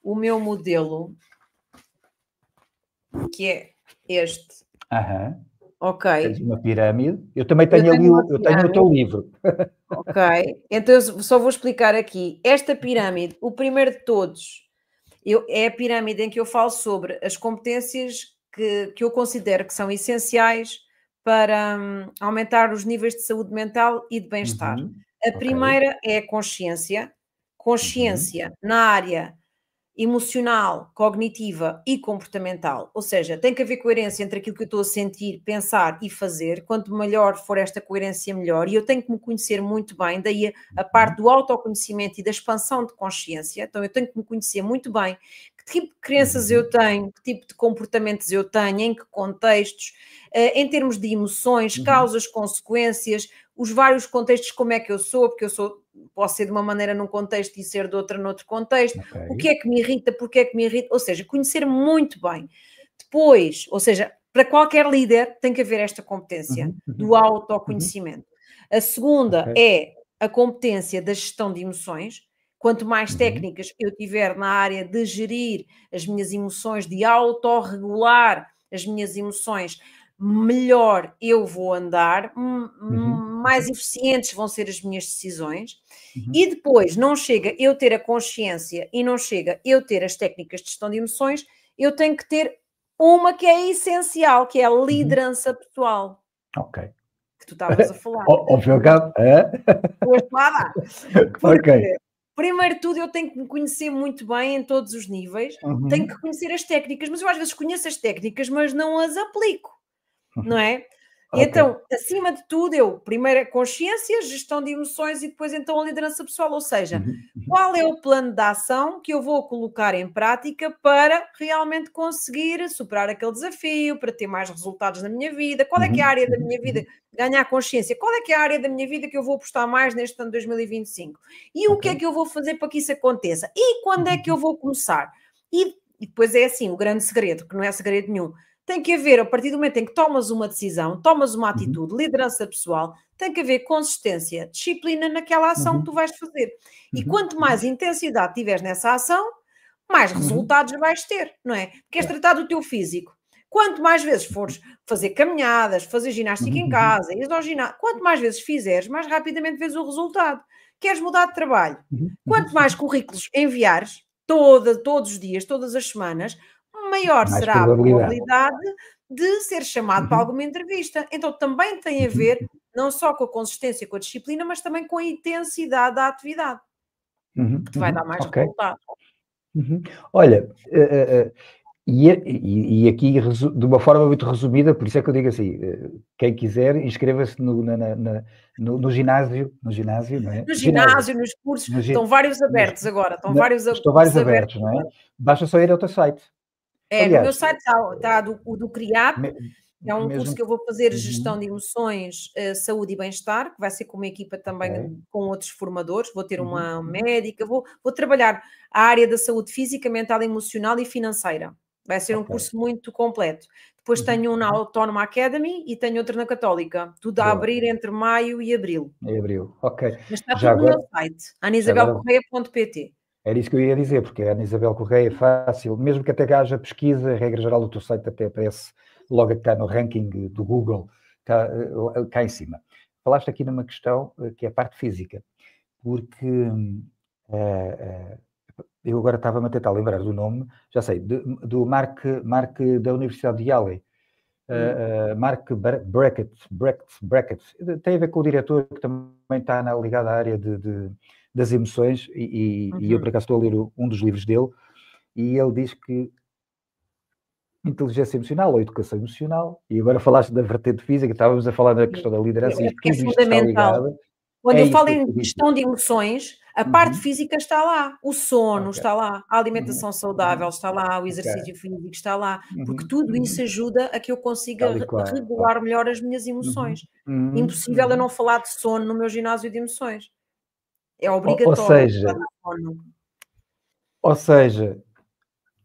o meu modelo, que é este. Aham. Ok. Tens uma pirâmide. Eu também Eu tenho ali tenho uma eu tenho o teu pirâmide. livro. Ok. Então eu só vou explicar aqui. Esta pirâmide, o primeiro de todos, é a pirâmide em que eu falo sobre as competências que eu considero que são essenciais para aumentar os níveis de saúde mental e de bem-estar. Uhum. A Ok. primeira é a consciência. Uhum. Consciência na área emocional, cognitiva e comportamental, ou seja, tem que haver coerência entre aquilo que eu estou a sentir, pensar e fazer. Quanto melhor for esta coerência, melhor. E eu tenho que me conhecer muito bem, daí a parte do autoconhecimento e da expansão de consciência. Então, eu tenho que me conhecer muito bem que tipo de crenças eu tenho, que tipo de comportamentos eu tenho, em que contextos, em termos de emoções, Uhum. causas, consequências, os vários contextos, como é que eu sou, porque posso ser de uma maneira num contexto e ser de outra noutro contexto, Ok. o que é que me irrita, porque é que me irrita, ou seja, conhecer muito bem. Depois, ou seja, para qualquer líder tem que haver esta competência do Uhum. autoconhecimento. A segunda Ok. é a competência da gestão de emoções. Quanto mais Uhum. técnicas eu tiver na área de gerir as minhas emoções, de autorregular as minhas emoções, melhor eu vou andar, Uhum. mais eficientes vão ser as minhas decisões. Uhum. E depois não chega eu ter a consciência e não chega eu ter as técnicas de gestão de emoções, eu tenho que ter uma que é essencial, que é a Uhum. liderança pessoal, Ok. que tu estavas a falar. Ao fim e ao cabo, Foste lá dar. ok. Porque, primeiro de tudo, eu tenho que me conhecer muito bem em todos os níveis, tenho que Uhum. conhecer as técnicas, mas eu às vezes conheço as técnicas, mas não as aplico, não é? E Ok. então, acima de tudo, primeiro a consciência, gestão de emoções e depois então a liderança pessoal, ou seja, Uhum. Uhum. qual é o plano de ação que eu vou colocar em prática para realmente conseguir superar aquele desafio, para ter mais resultados na minha vida? Qual é que é a Uhum. área da Uhum. minha vida? Uhum. Ganhar consciência. Qual é que é a área da minha vida que eu vou apostar mais neste ano de 2025? E o Ok. que é que eu vou fazer para que isso aconteça? E quando é que eu Uhum. vou começar? E depois é assim, o grande segredo, que não é segredo nenhum, tem que haver, a partir do momento em que tomas uma decisão, tomas uma Uhum. atitude, liderança pessoal, tem que haver consistência, disciplina naquela ação que tu Uhum. vais fazer. E Uhum. quanto mais intensidade tiveres nessa ação, mais Uhum. resultados vais ter, não é? Queres Claro. tratar do teu físico. Quanto mais vezes fores fazer caminhadas, fazer ginástica Uhum. em Uhum. casa, ires ao ginásio, quanto mais vezes fizeres, mais rapidamente vês o resultado. Queres mudar de trabalho? Uhum. Quanto Uhum. mais currículos enviares, todos os dias, todas as semanas, maior Mais será a probabilidade. probabilidade de ser chamado para Uhum. alguma entrevista. Então também tem a Uhum. ver não só com a consistência, com a disciplina, mas também com a intensidade da atividade, Uhum. que te vai Uhum. dar mais Ok. resultado. Uhum. Olha, e aqui de uma forma muito resumida, por isso é que eu digo assim, quem quiser inscreva-se no ginásio, não é? No Ginásio, ginásio, nos cursos, no estão gi- vários nos- abertos agora, estão na- vários estão cursos vários abertos abertos, não é? agora. Basta só ir ao teu site. No meu Aliás, site está o do CRIAP, me- que é um curso mesmo. que eu vou fazer gestão Uhum. de emoções, saúde e bem-estar, que vai ser com uma equipa Ok. também com outros formadores, vou ter Uhum. uma Uhum. médica, vou trabalhar a área da saúde física, mental, emocional e financeira. Vai ser um Ok. curso muito completo. Depois Uhum. tenho um na Uhum. Autónoma Academy e tenho outro na Católica, tudo a Boa. abrir entre maio e abril. Em abril. Ok. Mas está Já tudo no meu agora, site, já agora anisabelcorreia.pt. era isso que eu ia dizer, porque a Ana Isabel Correia é fácil, mesmo que até haja pesquisa, a regra geral do teu site até aparece logo cá no ranking do Google, cá em cima. Falaste aqui numa questão que é a parte física, porque eh, eu agora estava-me a tentar lembrar do nome, já sei, do Mark da Universidade de Yale, Hum, Mark Brackett, tem a ver com o diretor que também está ligado à área das emoções, e eu por uhum. acaso estou a ler um dos livros dele, e ele diz que inteligência emocional ou educação emocional, e agora falaste da vertente física, estávamos a falar da Sim, questão da liderança é e porque é tudo isto está fundamental. ligado, Quando é eu isso falo que eu em te digo. gestão de emoções, a parte Uhum. física está lá, o sono Ok. está lá, a Uhum. alimentação saudável Uhum. está lá, o Ok. exercício físico está lá, porque Uhum. tudo Uhum. isso ajuda a que eu Tal consiga e qual. regular melhor as minhas Uhum. emoções. Uhum. Impossível eu Uhum. não falar de sono no meu ginásio de emoções. É Ou obrigatório falar seja, de sono. ou seja,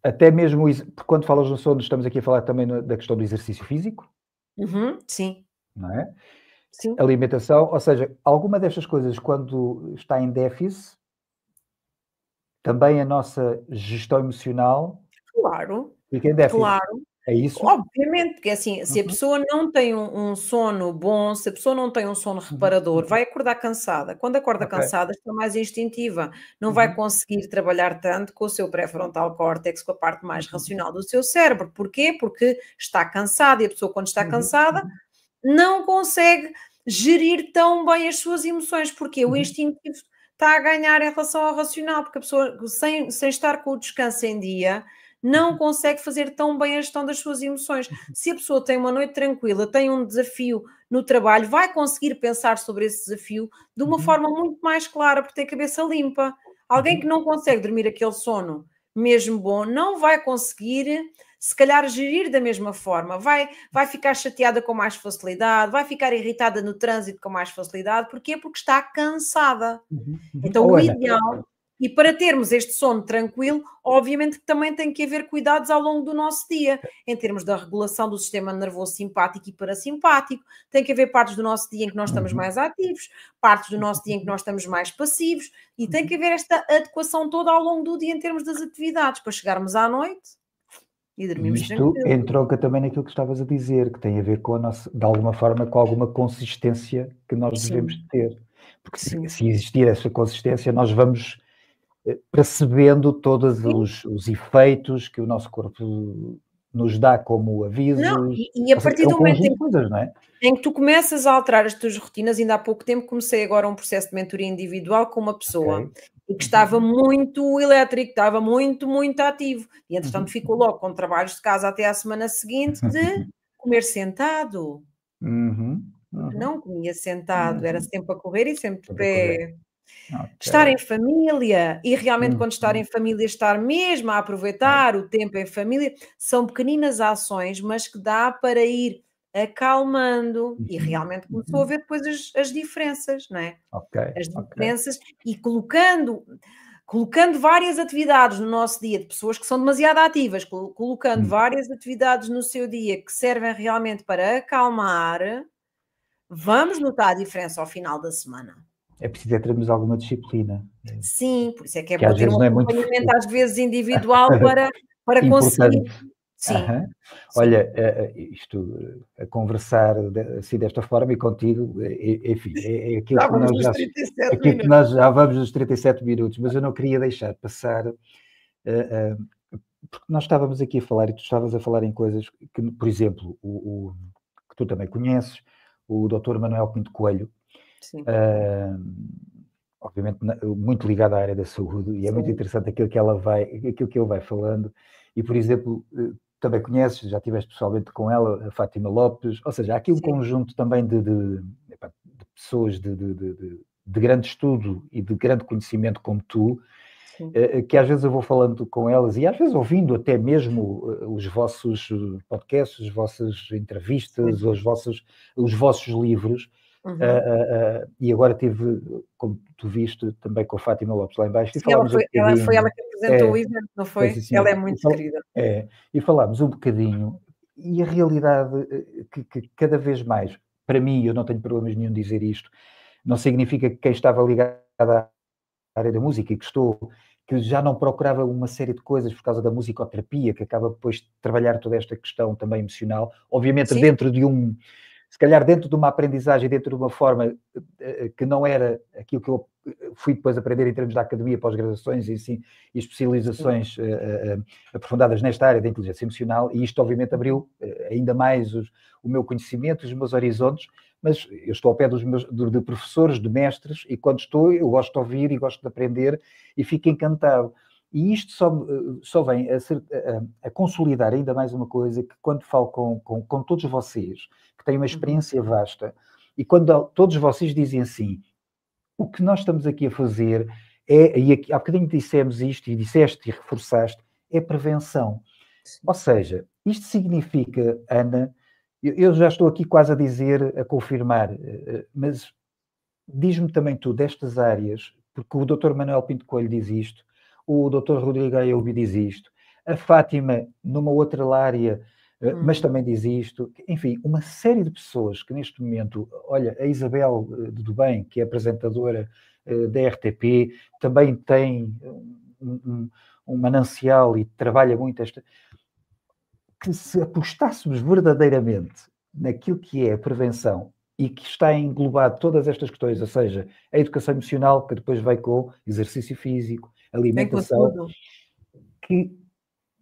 até mesmo porque quando falas no sono, estamos aqui a falar também da questão do exercício físico, Uhum, sim, não é? sim, Alimentação, ou seja, alguma destas coisas, quando está em déficit, também a nossa gestão emocional claro, fica em déficit. claro. É isso? Obviamente, porque assim, se a pessoa não tem um sono bom, se a pessoa não tem um sono reparador, vai acordar cansada. Quando acorda Ok. cansada, está mais instintiva, não vai Uhum. conseguir trabalhar tanto com o seu pré-frontal córtex, com a parte mais racional do seu cérebro. Porquê? Porque está cansada e a pessoa, quando está cansada, não consegue gerir tão bem as suas emoções, porque o instintivo está a ganhar em relação ao racional, porque a pessoa, sem estar com o descanso em dia, não consegue fazer tão bem a gestão das suas emoções. Se a pessoa tem uma noite tranquila, tem um desafio no trabalho, vai conseguir pensar sobre esse desafio de uma forma muito mais clara, porque tem a cabeça limpa. Alguém que não consegue dormir aquele sono mesmo bom, não vai conseguir, se calhar, gerir da mesma forma. Vai ficar chateada com mais facilidade, vai ficar irritada no trânsito com mais facilidade. Porquê? Porque está cansada. Então, Oh, o Ana, ideal, e para termos este sono tranquilo, obviamente que também tem que haver cuidados ao longo do nosso dia, em termos da regulação do sistema nervoso simpático e parasimpático. Tem que haver partes do nosso dia em que nós estamos mais ativos, partes do nosso dia em que nós estamos mais passivos, e tem que haver esta adequação toda ao longo do dia em termos das atividades, para chegarmos à noite e e dormirmos isto tranquilo. entronca também naquilo que estavas a dizer, que tem a ver com a nossa, de alguma forma, com alguma consistência que nós devemos Sim, ter. Porque sim. se existir essa consistência, nós vamos percebendo todos Sim. os efeitos que o nosso corpo nos dá como Não, avisos. e a Ou seja, partir é um do momento conjunto de coisas, não é? em que tu começas a alterar as tuas rotinas, ainda há pouco tempo comecei agora um processo de mentoria individual com uma pessoa Ok. e que estava muito elétrico, estava muito, muito ativo. E entretanto Uhum. ficou logo com trabalhos de casa até à semana seguinte de comer sentado. Uhum. Uhum. Não comia sentado, era Uhum. sempre a correr e sempre de Sempre a correr. pé. Ok. Estar em família, e realmente quando estar em Uhum. família, estar mesmo a É. aproveitar o tempo em família, são pequeninas ações, mas que dá para ir acalmando, e Uhum. realmente começou a Uhum. ver depois as diferenças, não é? Ok, As ok. diferenças e colocando várias atividades no nosso dia, de pessoas que são demasiado ativas, colocando Hum. várias atividades no seu dia que servem realmente para acalmar, vamos notar a diferença ao final da semana. É preciso termos alguma disciplina, Sim, por isso é que é que bom às ter vezes um não é muito acompanhamento, às vezes individual, para conseguir. importante. Sim, Aham. sim. Olha, isto, a conversar assim desta forma e contigo, enfim, é aquilo que Estávamos nós nos já 37 aquilo que minutos. nós já vamos nos 37 minutos, mas eu não queria deixar passar, porque nós estávamos aqui a falar e tu estavas a falar em coisas que, por exemplo, que tu também conheces, o doutor Manuel Pinto Coelho, Sim, ah, obviamente muito ligado à área da saúde, e é muito sim, interessante aquilo que ele vai falando, e por exemplo, também conheces, já estiveste pessoalmente com ela, a Fátima Lopes, ou seja, há aqui um sim, conjunto também de pessoas de grande estudo e de grande conhecimento como tu, sim. que às vezes eu vou falando com elas e às vezes ouvindo até mesmo os vossos podcasts, as vossas Sim. entrevistas, os vossos livros, Uhum. e agora tive, como tu viste, também com a Fátima Lopes lá em baixo, e Sim, ela falámos um foi ela foi ela bocadinho, que apresentou o é, evento, não foi sim foi? Ela senhor, é muito querida. e falámos um bocadinho, e a realidade que cada vez mais, para mim, eu não tenho problemas nenhum de dizer isto, não significa que quem estava ligado à área da música e que estou, que já não procurava uma série de coisas por causa da musicoterapia, que acaba depois de trabalhar toda esta questão também emocional, obviamente Sim, dentro de se calhar dentro de uma aprendizagem, dentro de uma forma que não era aquilo que eu fui depois aprender em termos da academia, pós-graduações e sim. especializações aprofundadas nesta área da inteligência emocional, e isto obviamente abriu ainda mais o meu conhecimento, os meus horizontes, mas eu estou ao pé de professores, de mestres, e quando estou, eu gosto de ouvir e gosto de aprender e fico encantado. E isto só vem a consolidar ainda mais uma coisa, que quando falo com todos vocês, que têm uma Uhum. experiência vasta, e quando todos vocês dizem assim, o que nós estamos aqui a fazer e aqui, há bocadinho dissemos isto, e disseste e reforçaste, é prevenção. Sim. Ou seja, isto significa, Ana, eu já estou aqui quase a dizer, a confirmar, mas diz-me também tu, destas áreas, porque o Dr. Manuel Pinto Coelho diz isto, o Dr. Rodrigo Ayubi diz isto, a Fátima, numa outra área, mas Hum. também diz isto. Enfim, uma série de pessoas que neste momento, olha, a Isabel do Bem, que é apresentadora da RTP, também tem um manancial e trabalha muito esta, que se apostássemos verdadeiramente naquilo que é a prevenção e que está englobado todas estas questões, ou seja, a educação emocional, que depois vai com exercício físico, alimentação, que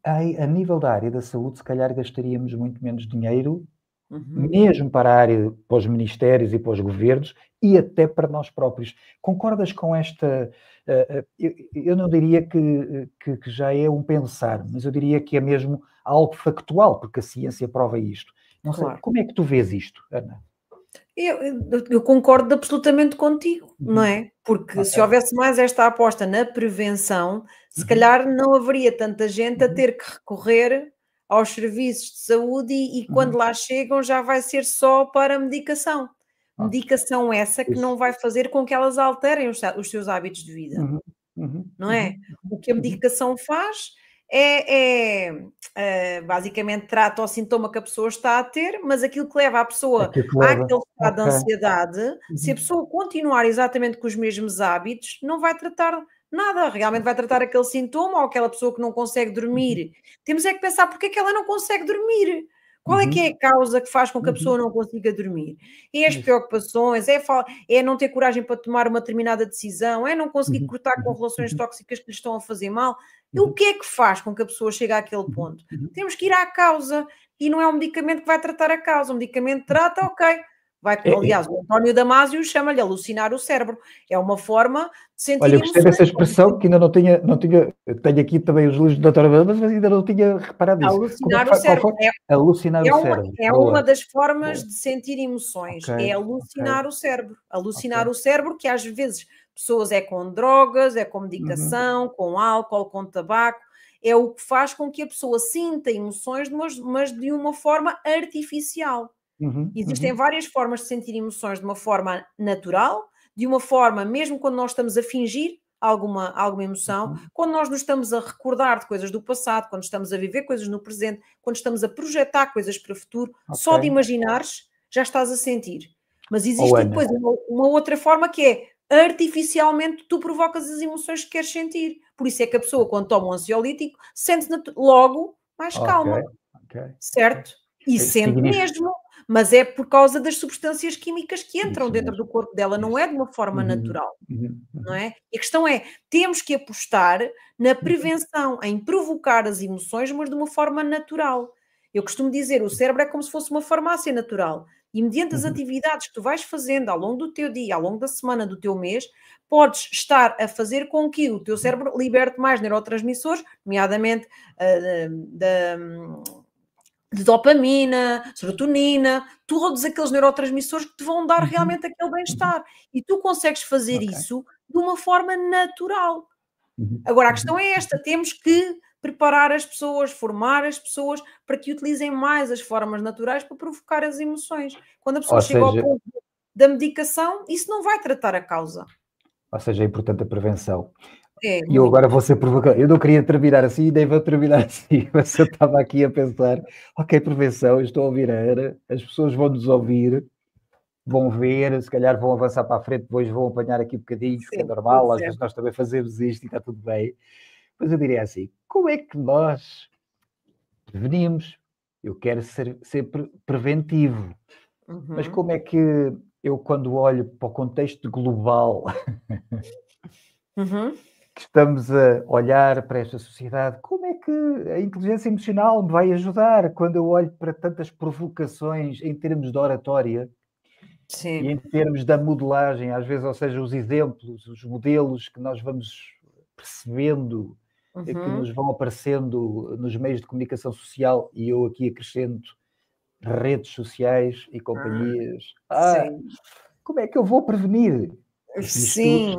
a nível da área da saúde, se calhar gastaríamos muito menos dinheiro, mesmo para a área, para os ministérios e para os governos, e até para nós próprios. Concordas com esta... eu não diria que já é um pensar, mas eu diria que é mesmo algo factual, porque a ciência prova isto. Não sei, como é que tu vês isto, Ana? Eu concordo absolutamente contigo, não é? Porque se houvesse mais esta aposta na prevenção, se calhar não haveria tanta gente a ter que recorrer aos serviços de saúde e quando lá chegam já vai ser só para medicação. Medicação essa que não vai fazer com que elas alterem os seus hábitos de vida, não é? O que a medicação faz basicamente trata o sintoma que a pessoa está a ter, mas aquilo que leva a pessoa àquele estado de ansiedade, se a pessoa continuar exatamente com os mesmos hábitos, não vai tratar nada, realmente vai tratar aquele sintoma ou aquela pessoa que não consegue dormir. Temos é que pensar porque é que ela não consegue dormir. Qual é que é a causa que faz com que a pessoa não consiga dormir? É as preocupações, é não ter coragem para tomar uma determinada decisão, é não conseguir cortar com relações tóxicas que lhe estão a fazer mal. E o que é que faz com que a pessoa chegue àquele ponto? Temos que ir à causa e não é um medicamento que vai tratar a causa. Um medicamento trata, ok. Aliás, o António Damasio chama-lhe alucinar o cérebro. É uma forma de sentir Olha, eu gostei dessa expressão que ainda não tinha, tenho aqui também os livros da doutora, mas ainda não tinha reparado nisso. Alucinar o cérebro. Alucinar o cérebro. É uma das formas de sentir emoções. É alucinar o cérebro. Alucinar o cérebro, que às vezes pessoas é com drogas, é com medicação, com álcool, com tabaco. É o que faz com que a pessoa sinta emoções, mas de uma forma artificial. Existem várias formas de sentir emoções de uma forma natural, de uma forma, mesmo quando nós estamos a fingir alguma emoção, quando nós nos estamos a recordar de coisas do passado, quando estamos a viver coisas no presente, quando estamos a projetar coisas para o futuro, só de imaginares já estás a sentir. Mas existe depois uma outra forma que é artificialmente tu provocas as emoções que queres sentir. Por isso é que a pessoa, quando toma um ansiolítico, sente-se logo mais calma. Certo? E sente mesmo. Mas é por causa das substâncias químicas que entram dentro do corpo dela, não é de uma forma natural, não é? E a questão é, temos que apostar na prevenção, em provocar as emoções, mas de uma forma natural. Eu costumo dizer, o cérebro é como se fosse uma farmácia natural, e mediante as atividades que tu vais fazendo ao longo do teu dia, ao longo da semana, do teu mês, podes estar a fazer com que o teu cérebro liberte mais neurotransmissores, nomeadamente de dopamina, serotonina, todos aqueles neurotransmissores que te vão dar realmente aquele bem-estar. E tu consegues fazer isso de uma forma natural. Agora, a questão é esta, temos que preparar as pessoas, formar as pessoas para que utilizem mais as formas naturais para provocar as emoções. Quando a pessoa chega ao ponto da medicação, isso não vai tratar a causa. Ou seja, é importante a prevenção. E eu agora vou ser provocado. Eu não queria terminar assim, nem vou terminar assim, mas eu estava aqui a pensar, ok, prevenção, eu estou a ouvir a Ana, as pessoas vão nos ouvir, vão ver, se calhar vão avançar para a frente, depois vão apanhar aqui bocadinhos, que é normal, às vezes nós também fazemos isto e está tudo bem. Mas eu diria assim, como é que nós prevenimos? Eu quero ser preventivo, mas como é que eu, quando olho para o contexto global... que estamos a olhar para esta sociedade, como é que a inteligência emocional me vai ajudar quando eu olho para tantas provocações em termos de oratória e em termos da modelagem, às vezes, ou seja, os exemplos, os modelos que nós vamos percebendo, que nos vão aparecendo nos meios de comunicação social, e eu aqui acrescento redes sociais e companhias. Como é que eu vou prevenir? Sim,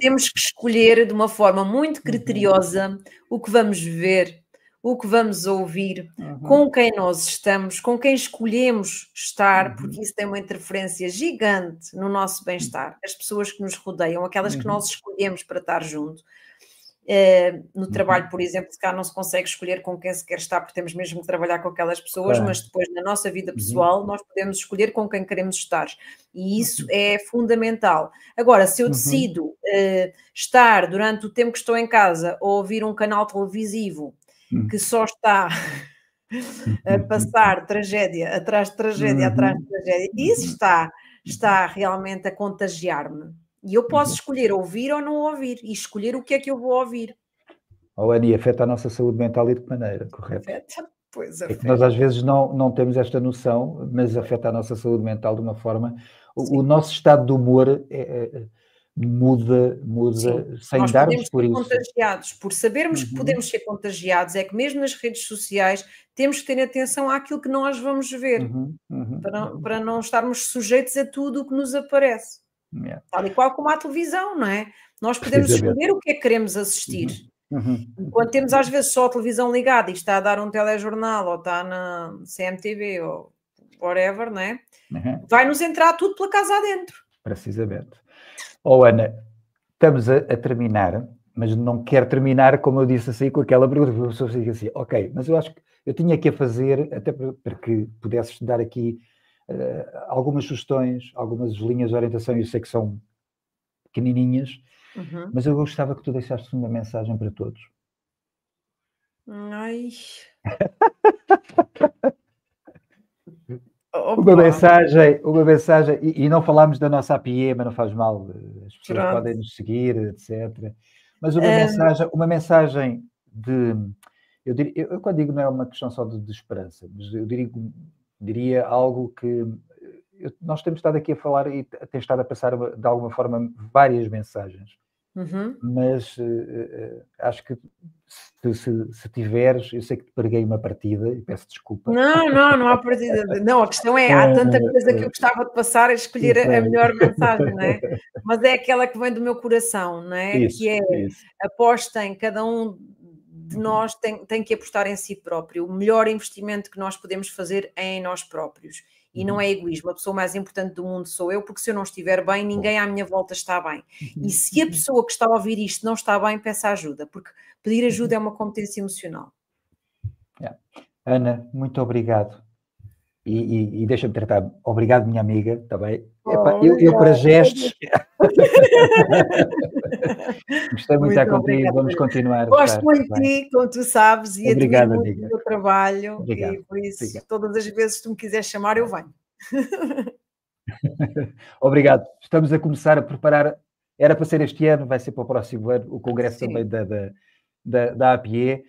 temos que escolher de uma forma muito criteriosa o que vamos ver, o que vamos ouvir, com quem nós estamos, com quem escolhemos estar, porque isso tem uma interferência gigante no nosso bem-estar. As pessoas que nos rodeiam, aquelas que nós escolhemos para estar junto. No trabalho, por exemplo, se cá não se consegue escolher com quem se quer estar, porque temos mesmo que trabalhar com aquelas pessoas, mas depois na nossa vida pessoal nós podemos escolher com quem queremos estar, e isso é fundamental. Agora, se eu decido estar durante o tempo que estou em casa a ouvir um canal televisivo que só está a passar tragédia atrás de tragédia atrás de tragédia. Isso está realmente a contagiar-me. E eu posso escolher ouvir ou não ouvir, e escolher o que é que eu vou ouvir. Oh, Ana, e afeta a nossa saúde mental e de que maneira, correto? Afeta? Pois É que afeta. nós às vezes não temos esta noção, mas afeta a nossa saúde mental de uma forma... O nosso estado de humor muda Sim, sem nós darmos podemos por ser isso. contagiados. Por sabermos que podemos ser contagiados, é que mesmo nas redes sociais temos que ter atenção àquilo que nós vamos ver, para não estarmos sujeitos a tudo o que nos aparece. Yeah. Tal e qual como à televisão, não é? Nós podemos Precisamente. escolher o que é que queremos assistir. E quando temos às vezes só a televisão ligada e está a dar um telejornal ou está na CMTV ou whatever, não é? Vai-nos entrar tudo pela casa adentro. Precisamente. Oh, Ana, estamos a terminar, mas não quero terminar, como eu disse assim, com aquela pergunta, porque a pessoa fica assim, ok, mas eu acho que eu tinha que a fazer, até para que pudesses dar aqui algumas sugestões, algumas linhas de orientação, eu sei que são pequenininhas, mas eu gostava que tu deixasses uma mensagem para todos. Ai... Uma mensagem, e não falámos da nossa APE, mas não faz mal, as pessoas podem nos seguir, etc. Mas uma mensagem de... Eu quando digo não é uma questão só de esperança, mas eu diria algo que... Nós temos estado aqui a falar e temos estado a passar, de alguma forma, várias mensagens. Mas acho que se tiveres, eu sei que te preguei uma partida e peço desculpa. Não há partida. Não, a questão é, há tanta coisa que eu gostava de passar a escolher a melhor mensagem, não é? Mas é aquela que vem do meu coração, não é? Isso, que é, apostem, cada um de nós tem que apostar em si próprio. O melhor investimento que nós podemos fazer é em nós próprios. E não é egoísmo. A pessoa mais importante do mundo sou eu, porque se eu não estiver bem, ninguém à minha volta está bem. E se a pessoa que está a ouvir isto não está bem, peça ajuda, porque pedir ajuda é uma competência emocional. Ana, muito obrigado. E deixa-me tratar. Obrigado, minha amiga, está bem? Eu para gestos... Gostei muito de estar contigo, vamos continuar. Gosto muito de ti, como tu sabes, e obrigado, admiro muito o teu trabalho. Obrigado. E por isso, todas as vezes que tu me quiseres chamar, eu venho. Obrigado. Estamos a começar a preparar, era para ser este ano, vai ser para o próximo ano, o congresso também da APE.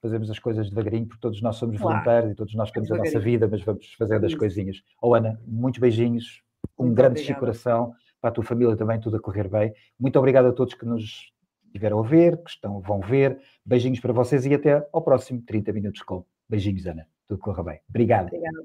Fazemos as coisas devagarinho, porque todos nós somos voluntários e todos nós temos a nossa vida, mas vamos fazendo as coisinhas. Ana, muitos beijinhos, um grande coração, para a tua família também, tudo a correr bem. Muito obrigado a todos que nos estiveram a ver, que vão ver. Beijinhos para vocês e até ao próximo 30 Minutos com. Beijinhos, Ana. Tudo corra bem. Obrigado. Obrigada.